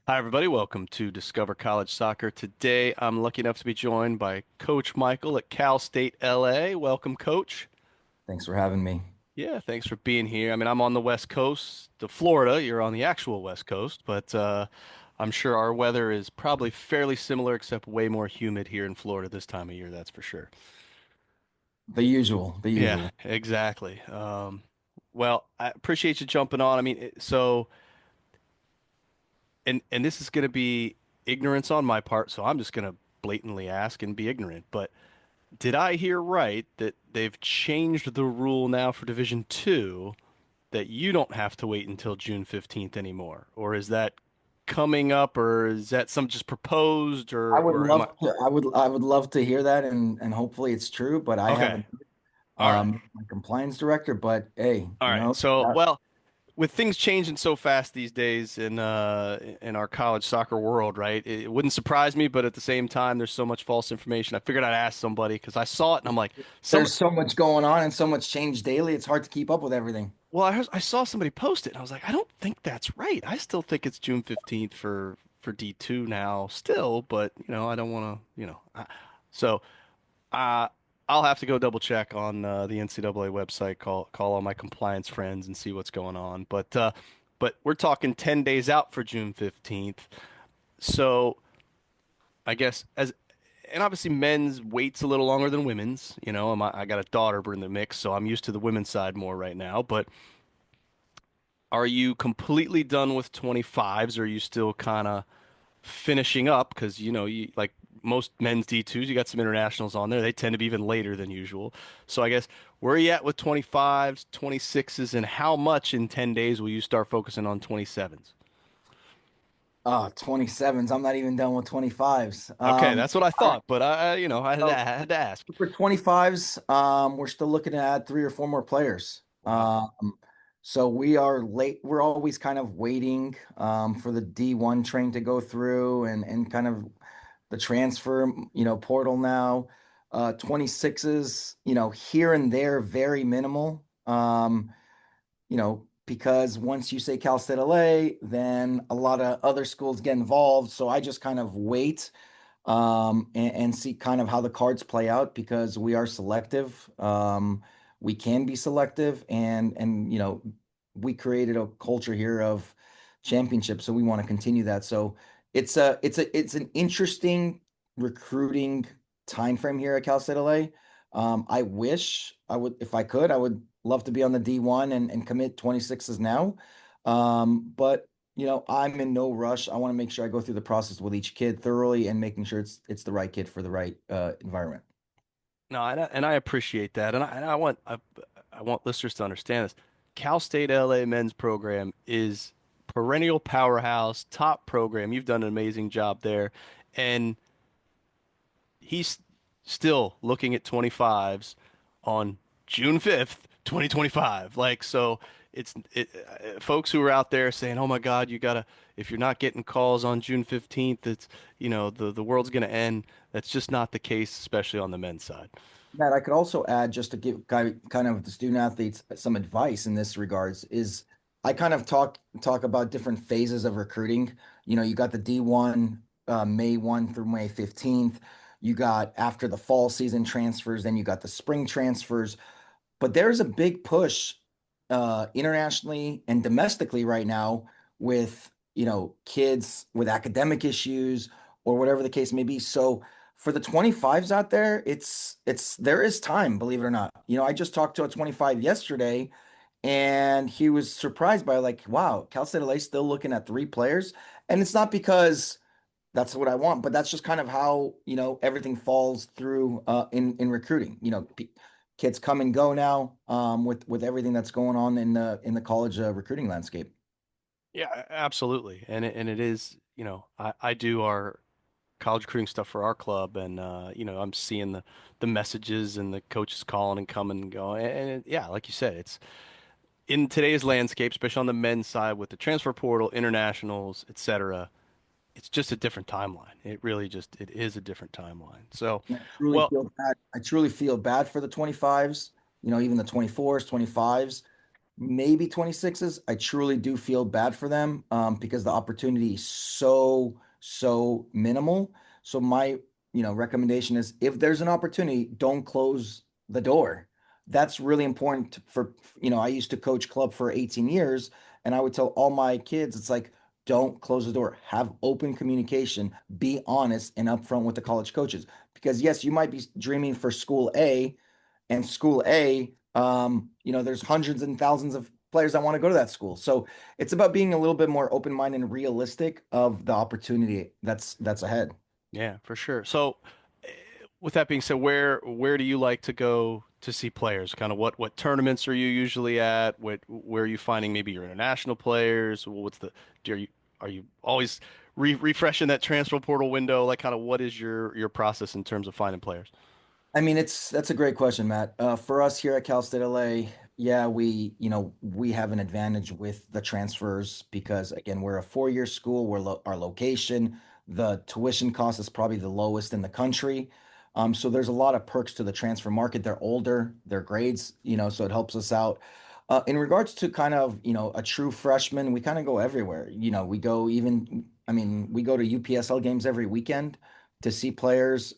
Hi, everybody. Welcome to Discover College Soccer. Today, I'm lucky enough to be joined by Coach Michael at Cal State LA. Welcome, Coach. Thanks for having me. Yeah, thanks for being here. I mean, I'm on the West Coast to Florida. You're on the actual West Coast, but I'm sure our weather is probably fairly similar, except way more humid here in Florida this time of year, that's for sure. The usual, the Yeah, usual. exactly. Well, I appreciate you jumping on. I mean, and this is going to be ignorance on my part, so I'm just going to blatantly ask and be ignorant. But did I hear right that they've changed the rule now for Division Two that you don't have to wait until June 15th anymore? Or is that coming up, or is that some just proposed, I would or am I? love to, I would love to hear that and hopefully it's true, but I Okay. haven't All right. my compliance director, but hey, All right. So, well, with things changing so fast these days in our college soccer world, right? It wouldn't surprise me, but at the same time, there's so much false information. I figured I'd ask somebody because I saw it and I'm like, some. there's so much going on and so much change daily, it's hard to keep up with everything. Well, I saw somebody post it and I was like, I don't think that's right. I still think it's June 15th for D2 now still, but I don't want to, so uh I'll have to go double check on the NCAA website, call all my compliance friends and see what's going on. But we're talking 10 days out for June 15th. So I guess as and obviously men's waits a little longer than women's, I got a daughter in the mix, so I'm used to the women's side more right now, but are you completely done with 25s or are you still kind of finishing up? Because, you like most men's D2s, you got some internationals on there. They tend to be even later than usual. So I guess where are you at with 25s, 26s, and how much in 10 days will you start focusing on 27s? 27s. I'm not even done with 25s. Okay, that's what I I, thought, but I had to ask. For 25s, we're still looking to add three or four more players. Wow. So we are late. We're always kind of waiting for the D1 train to go through and kind of the transfer, portal now. 26s, here and there, very minimal. Because once you say Cal State LA, then a lot of other schools get involved. So I just kind of wait and see kind of how the cards play out because we are selective. We can be selective, and we created a culture here of championship, so we want to continue that. So it's an interesting recruiting time frame here at Cal State LA. I wish I would, if I could, I would love to be on the D1 and commit 26s now. But I'm in no rush. I want to make sure I go through the process with each kid thoroughly and making sure it's the right kid for the right environment. No, and I appreciate that, and I want listeners to understand this. Cal State LA men's program is perennial powerhouse, top program. You've done an amazing job there, and he's still looking at 25s on June 5th, 2025. Like, so folks who are out there saying, "Oh my God, you gotta, if you're not getting calls on June 15th, it's, the world's gonna end." That's just not the case, especially on the men's side. Matt, I could also add just to give kind of the student athletes some advice in this regards is I kind of talk about different phases of recruiting. You got the D1 May 1 through May 15th. You got after the fall season transfers, then you got the spring transfers. But there's a big push internationally and domestically right now with, kids with academic issues or whatever the case may be. So for the 25s out there, there is time, believe it or not. I just talked to a 25 yesterday and he was surprised by like, wow, Cal State LA still looking at three players. And it's not because that's what I want, but that's just kind of how, everything falls through in recruiting. Kids come and go now with everything that's going on in the college recruiting landscape. Yeah, absolutely. And it is, I do our college recruiting stuff for our club, and I'm seeing the messages and the coaches calling and coming and going. Yeah, like you said, it's in today's landscape, especially on the men's side with the transfer portal, internationals, etc. It's just a different timeline. It is a different timeline. So, And I truly well, feel bad. I truly feel bad for the 25s, even the 24s, 25s. maybe 26s. I truly do feel bad for them because the opportunity is so minimal. So my, recommendation is if there's an opportunity, don't close the door. That's really important for, I used to coach club for 18 years and I would tell all my kids, it's like, don't close the door. Have open communication. Be honest and upfront with the college coaches. Because yes, you might be dreaming for school A, and school A, there's hundreds and thousands of players that want to go to that school. So it's about being a little bit more open-minded and realistic of the opportunity that's ahead. Yeah, for sure. So, eh, with that being said, where do you like to go to see players? Kind of what tournaments are you usually at? Where are you finding maybe your international players? What's the are you always refreshing that transfer portal window? Like, kind of what is your process in terms of finding players? I mean, that's a great question, Matt. For us here at Cal State LA, yeah, we have an advantage with the transfers because again, we're a 4-year school. Our location, the tuition cost is probably the lowest in the country. So there's a lot of perks to the transfer market. They're older, their grades, so it helps us out. In regards to kind of, a true freshman, we kind of go everywhere. We go even, I mean, we go to UPSL games every weekend to see players.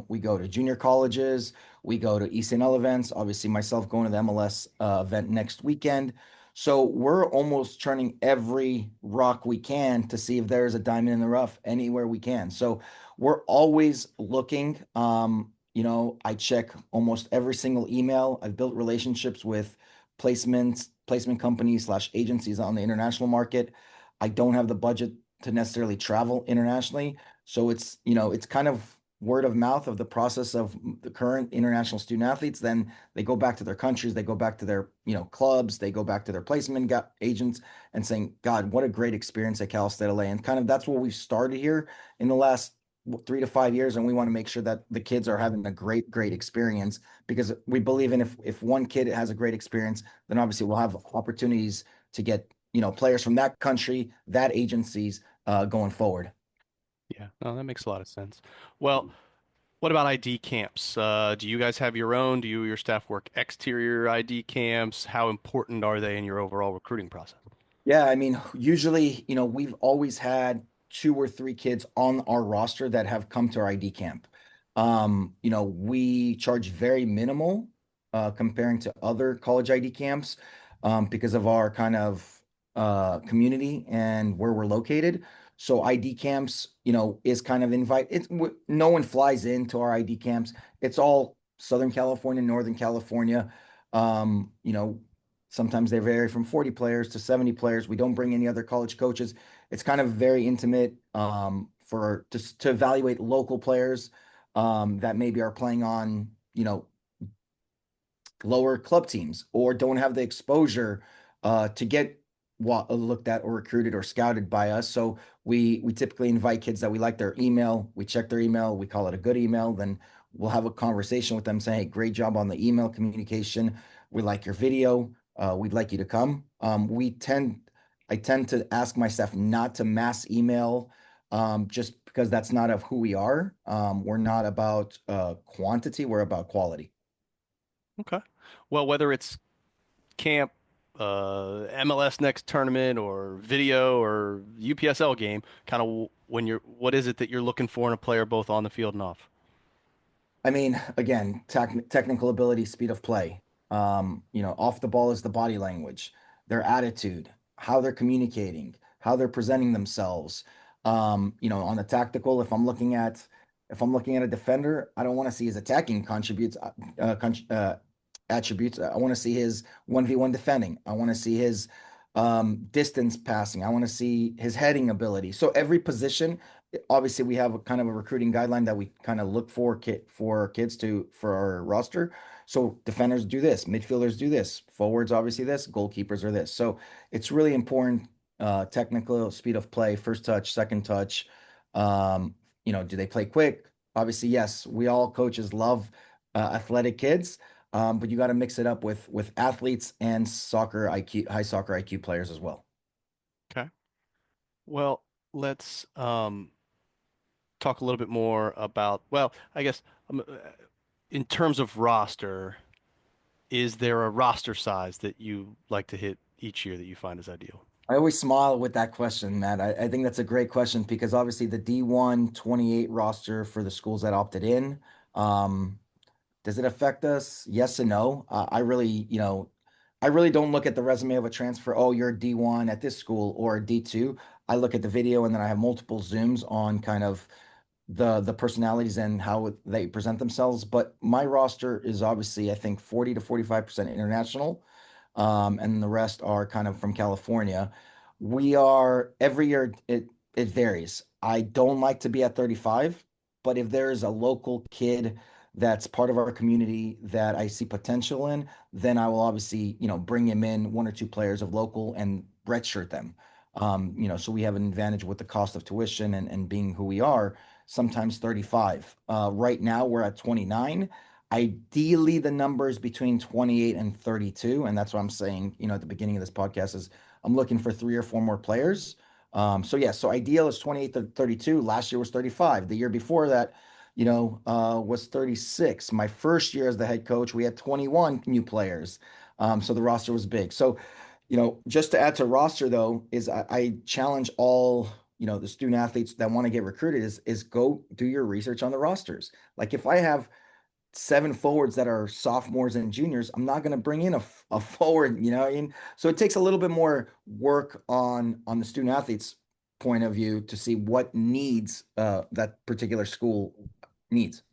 We go to junior colleges. We go to ECNL events. Obviously, myself going to the MLS event next weekend. So we're almost turning every rock we can to see if there's a diamond in the rough anywhere we can. So we're always looking. I check almost every single email. I've built relationships with placement companies slash agencies on the international market. I don't have the budget to necessarily travel internationally. So it's kind of word of mouth of the process of the current international student athletes. Then they go back to their countries, they go back to their, clubs, they go back to their placement agents and saying, God, what a great experience at Cal State LA. And kind of that's what we've started here in the last 3 to 5 years. And we want to make sure that the kids are having a great experience because we believe in if one kid has a great experience, then obviously we'll have opportunities to get, players from that country, that agencies going forward. Yeah, no, that makes a lot of sense. Well, what about ID camps? Do you guys have your own? Do your staff work exterior ID camps? How important are they in your overall recruiting process? Yeah, I mean, usually, we've always had 2 or 3 kids on our roster that have come to our ID camp. We charge very minimal comparing to other college ID camps because of our kind of community and where we're located. So ID camps, is kind of no one flies into our ID camps. It's all Southern California, Northern California. Um, you know, Sometimes they vary from 40 players to 70 players. We don't bring any other college coaches. It's kind of very intimate for just to evaluate local players that maybe are playing on, lower club teams or don't have the exposure to get looked at or recruited or scouted by us. So we typically invite kids that we like their email. We check their email. We call it a good email. Then we'll have a conversation with them saying, hey, great job on the email communication. We like your video. We'd like you to come. I tend to ask my staff not to mass email just because that's not of who we are. We're not about quantity. We're about quality. Okay. Well, whether it's camp, MLS next tournament, or video, or UPSL game, kind of what is it that you're looking for in a player both on the field and off? I mean, again, technical ability, speed of play. Off the ball is the body language, their attitude, how they're communicating, how they're presenting themselves. On the tactical, if I'm looking at a defender, I don't want to see his attacking contributes attributes. I want to see his 1v1 defending. I want to see his distance passing. I want to see his heading ability. So every position obviously we have a kind of a recruiting guideline that we kind of look for kids for our roster. So defenders do this, midfielders do this, forwards obviously this, goalkeepers are this. So it's really important technical speed of play, first touch, second touch. Do they play quick? Obviously, yes. We all coaches love athletic kids, but you got to mix it up with athletes and soccer IQ, high soccer IQ players as well. Okay. Well, let's talk a little bit more about, well, I guess in terms of roster. is there a roster size that you like to hit each year that you find is ideal? I always smile with that question, Matt. I think that's a great question because obviously the D1 28 roster for the schools that opted in, um, does it affect us? Yes and no. I really don't look at the resume of a transfer. Oh, you're a D1 at this school or a D2. I look at the video and then I have multiple zooms on kind of the personalities and how they present themselves. But my roster is obviously, I think, 40 to 45% international, and the rest are kind of from California. We are every year it varies. I don't like to be at 35, but if there's a local kid that's part of our community that I see potential in, then I will obviously, bring him in, one or two players of local and redshirt them. So we have an advantage with the cost of tuition and being who we are, sometimes 35. Right now we're at 29. Ideally, the numbers between 28 and 32, and that's what I'm saying, at the beginning of this podcast is I'm looking for three or four more players. So ideal is 28 to 32. Last year was 35. The year before that, was 36. My first year as the head coach, we had 21 new players. So the roster was big. So, just to add to roster though, is I challenge all, the student athletes that want to get recruited is go do your research on the rosters. Like if I have seven forwards that are sophomores and juniors, I'm not going to bring in a forward, so it takes a little bit more work on the student athletes point of view to see what needs that particular school needs.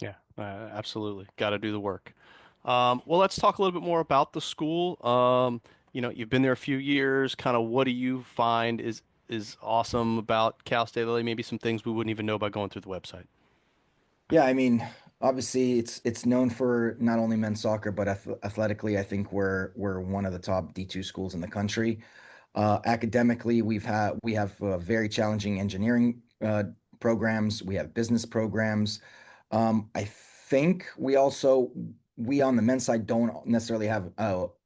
Yeah, absolutely. Got to do the work. Well, let's talk a little bit more about the school. You've been there a few years. Kind of, what do you find is awesome about Cal State LA? Maybe some things we wouldn't even know by going through the website. Yeah, I mean, obviously it's known for not only men's soccer, but athletically, I think we're one of the top D2 schools in the country. Academically, we have very challenging engineering programs. We have business programs. I think we on the men's side don't necessarily have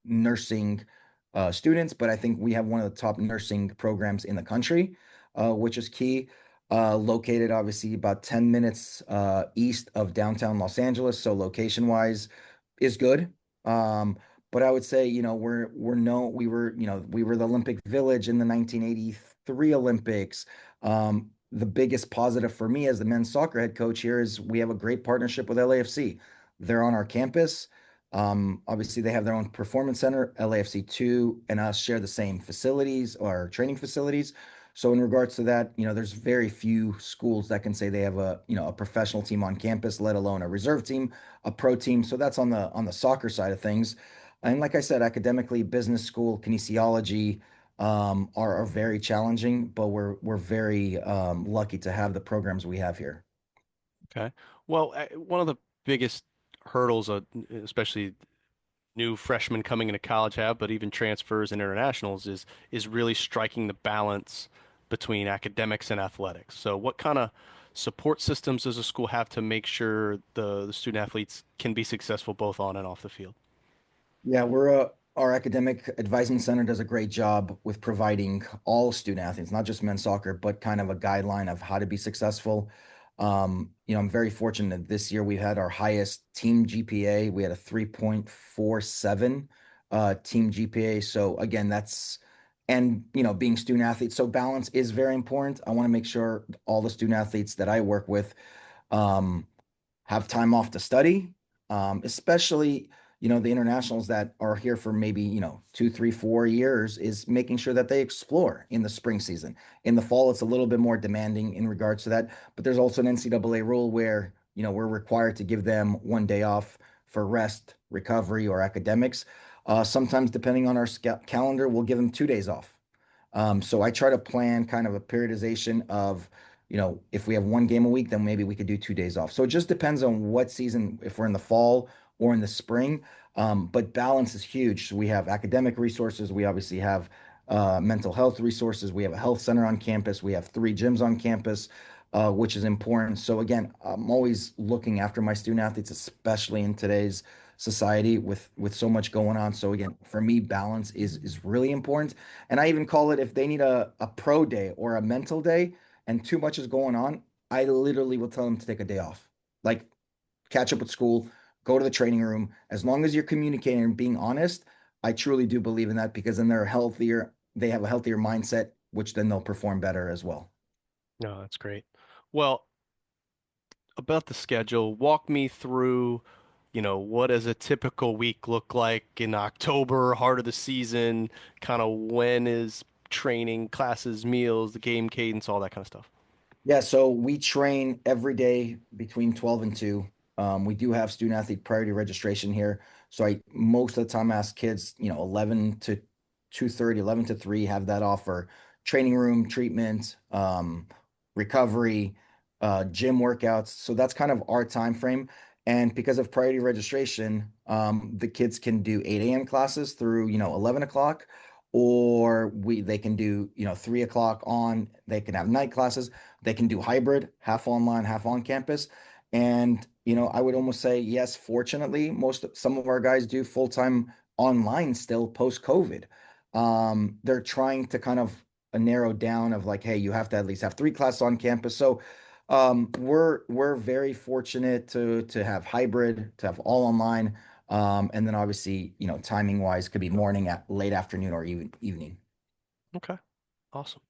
nursing students, but I think we have one of the top nursing programs in the country, which is key. Located obviously about 10 minutes east of downtown Los Angeles, so location wise is good. But I would say, we're no we were the Olympic Village in the 1983 Olympics. The biggest positive for me as the men's soccer head coach here is we have a great partnership with LAFC. They're on our campus. Obviously, they have their own performance center. LAFC 2 and us share the same facilities or training facilities. So in regards to that, there's very few schools that can say they have a professional team on campus, let alone a reserve team, a pro team. So that's on the soccer side of things. And like I said, academically, business school, kinesiology, are very challenging, but we're very lucky to have the programs we have here. Okay. Well, one of the biggest hurdles, especially new freshmen coming into college have, but even transfers and internationals is really striking the balance between academics and athletics. So what kind of support systems does a school have to make sure the student athletes can be successful both on and off the field? Yeah, our academic advising center does a great job with providing all student athletes, not just men's soccer, but kind of a guideline of how to be successful. I'm very fortunate this year we had our highest team GPA. We had a 3.47 team GPA. So again, and being student athletes. So balance is very important. I want to make sure all the student athletes that I work with um, have time off to study, especially, the internationals that are here for maybe, 2, 3, 4 years is making sure that they explore in the spring season. In the fall, it's a little bit more demanding in regards to that, but there's also an NCAA rule where, we're required to give them one day off for rest, recovery, or academics. Sometimes, depending on our calendar, we'll give them 2 days off. So I try to plan kind of a periodization of, if we have one game a week, then maybe we could do 2 days off. So it just depends on what season, if we're in the fall or in the spring. But balance is huge. So we have academic resources. We obviously have mental health resources. We have a health center on campus. We have 3 gyms on campus, which is important. So again, I'm always looking after my student athletes, especially in today's society with so much going on. So again, for me, balance is really important. And I even call it if they need a pro day or a mental day and too much is going on, I literally will tell them to take a day off. Like catch up with school, go to the training room. As long as you're communicating and being honest, I truly do believe in that because then they're healthier, they have a healthier mindset, which then they'll perform better as well. No, that's great. Well, about the schedule, walk me through, what does a typical week look like in October, heart of the season, kind of when is training, classes, meals, the game cadence, all that kind of stuff. Yeah, so we train every day between 12 and 2. We do have student athlete priority registration here. So I most of the time ask kids, 11 to 2:30, 11 to 3, have that offer. Training room treatment, recovery, gym workouts. So that's kind of our time frame. And because of priority registration, the kids can do 8 a.m. classes through, 11 o'clock, or they can do, 3 o'clock on, they can have night classes. They can do hybrid, half online, half on campus. And, I would almost say, yes, fortunately, some of our guys do full-time online still post-COVID. They're trying to kind of narrow down of like, hey, you have to at least have 3 classes on campus. So we're very fortunate to have hybrid, to have all online. And then obviously, timing wise could be morning, at late afternoon, or even evening. Okay, awesome.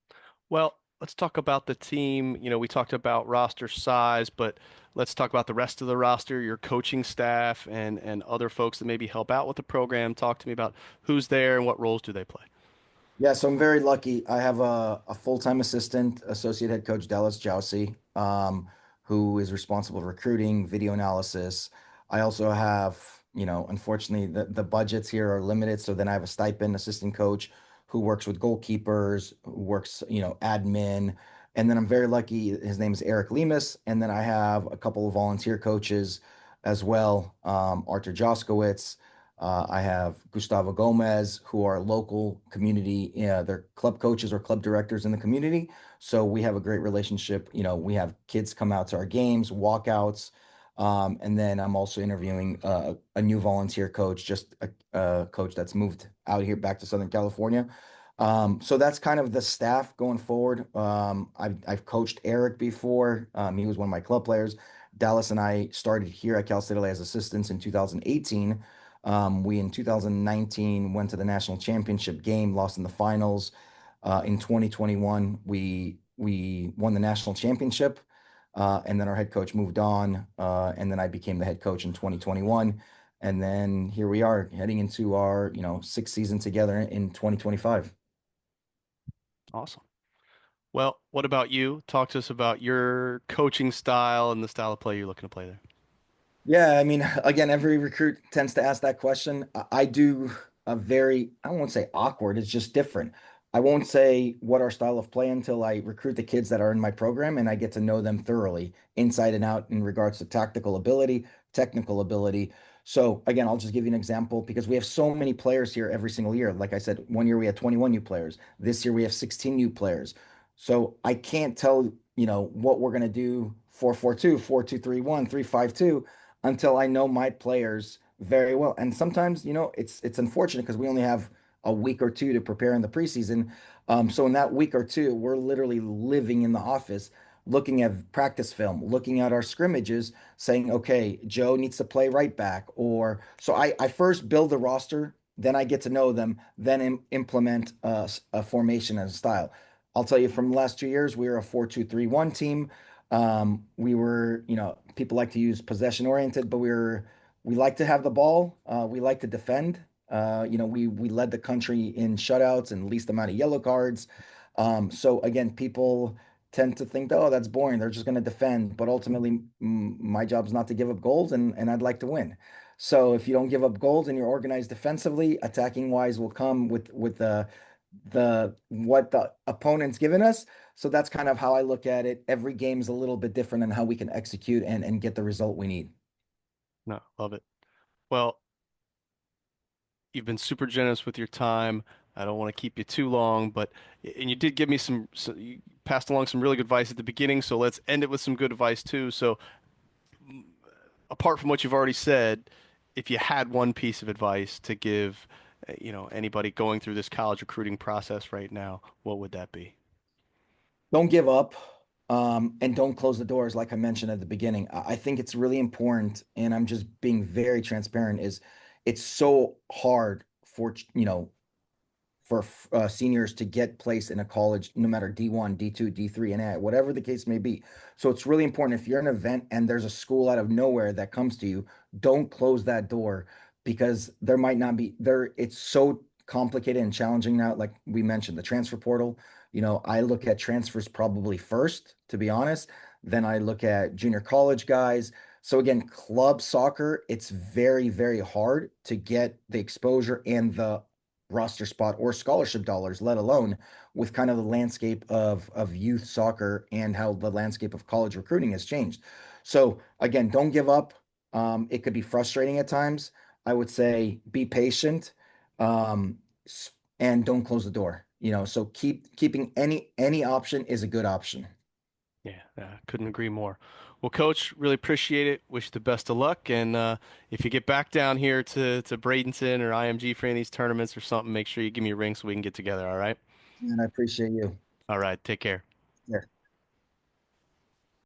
Well, let's talk about the team. We talked about roster size, but let's talk about the rest of the roster, your coaching staff and other folks that maybe help out with the program. Talk to me about who's there and what roles do they play. Yeah, so I'm very lucky. I have a full-time assistant, associate head coach Dallas Jousey, who is responsible for recruiting, video analysis. I also have, unfortunately, the budgets here are limited. So then I have a stipend assistant coach who works with goalkeepers, who works, admin. And then I'm very lucky. His name is Eric Lemus. And then I have a couple of volunteer coaches as well, Artur Joskowitz. I have Gustavo Gomez, who are local community, they're club coaches or club directors in the community. So we have a great relationship. We have kids come out to our games, walkouts. And then I'm also interviewing a new volunteer coach, just a coach that's moved out here back to Southern California. So that's kind of the staff going forward. I've coached Eric before. He was one of my club players. Dallas and I started here at Cal State LA as assistants in 2018. We in 2019 went to the national championship game, lost in the finals. In 2021, we won the national championship, and then our head coach moved on, and then I became the head coach in 2021, and then here we are heading into our sixth season together in 2025. Awesome. Well, what about you? Talk to us about your coaching style and the style of play you're looking to play there. Yeah, I mean, again, every recruit tends to ask that question. I do a very, I won't say awkward, it's just different. I won't say what our style of play until I recruit the kids that are in my program and I get to know them thoroughly, inside and out, in regards to tactical ability, technical ability. So again, I'll just give you an example because we have so many players here every single year. Like I said, one year we had 21 new players. This year we have 16 new players. So I can't tell, what we're going to do 4-4-2, 4-2-3-1, 3-5-2 until I know my players very well. And sometimes, it's unfortunate because we only have a week or two to prepare in the preseason. So in that week or two, we're literally living in the office, looking at practice film, looking at our scrimmages, saying, okay, Joe needs to play right back. Or so I first build the roster, then I get to know them, then implement a formation and a style. I'll tell you from the last 2 years, we were a 4-2-3-1 team. We were, people like to use possession oriented, but we like to have the ball. We like to defend. We led the country in shutouts and least amount of yellow cards. So again, people tend to think, oh, that's boring. They're just going to defend. But ultimately, my job is not to give up goals, and I'd like to win. So if you don't give up goals and you're organized defensively, attacking wise will come with the what the opponent's given us. So that's kind of how I look at it. Every game is a little bit different and how we can execute and get the result we need. No, love it. Well, you've been super generous with your time. I don't want to keep you too long, but and you did give me you passed along some really good advice at the beginning, so let's end it with some good advice too. So, apart from what you've already said, if you had one piece of advice to give, anybody going through this college recruiting process right now, what would that be? Don't give up. And don't close the doors, like I mentioned at the beginning. I think it's really important, and I'm just being very transparent, is it's so hard for, for seniors to get placed in a college, no matter D1, D2, D3, and A, whatever the case may be. So it's really important if you're in an event and there's a school out of nowhere that comes to you, don't close that door because there might not be there. It's so complicated and challenging now. Like we mentioned, the transfer portal, I look at transfers probably first, to be honest. Then I look at junior college guys. So again, club soccer, it's very, very hard to get the exposure and the roster spot or scholarship dollars, let alone with kind of the landscape of youth soccer and how the landscape of college recruiting has changed. So again, don't give up. It could be frustrating at times. I would say be patient, um, and don't close the door. So keeping any option is a good option. Yeah, couldn't agree more. Well, Coach, really appreciate it. Wish you the best of luck. And if you get back down here to Bradenton or IMG for any of these tournaments or something, make sure you give me a ring so we can get together. All right. And I appreciate you. All right. Take care. Yeah.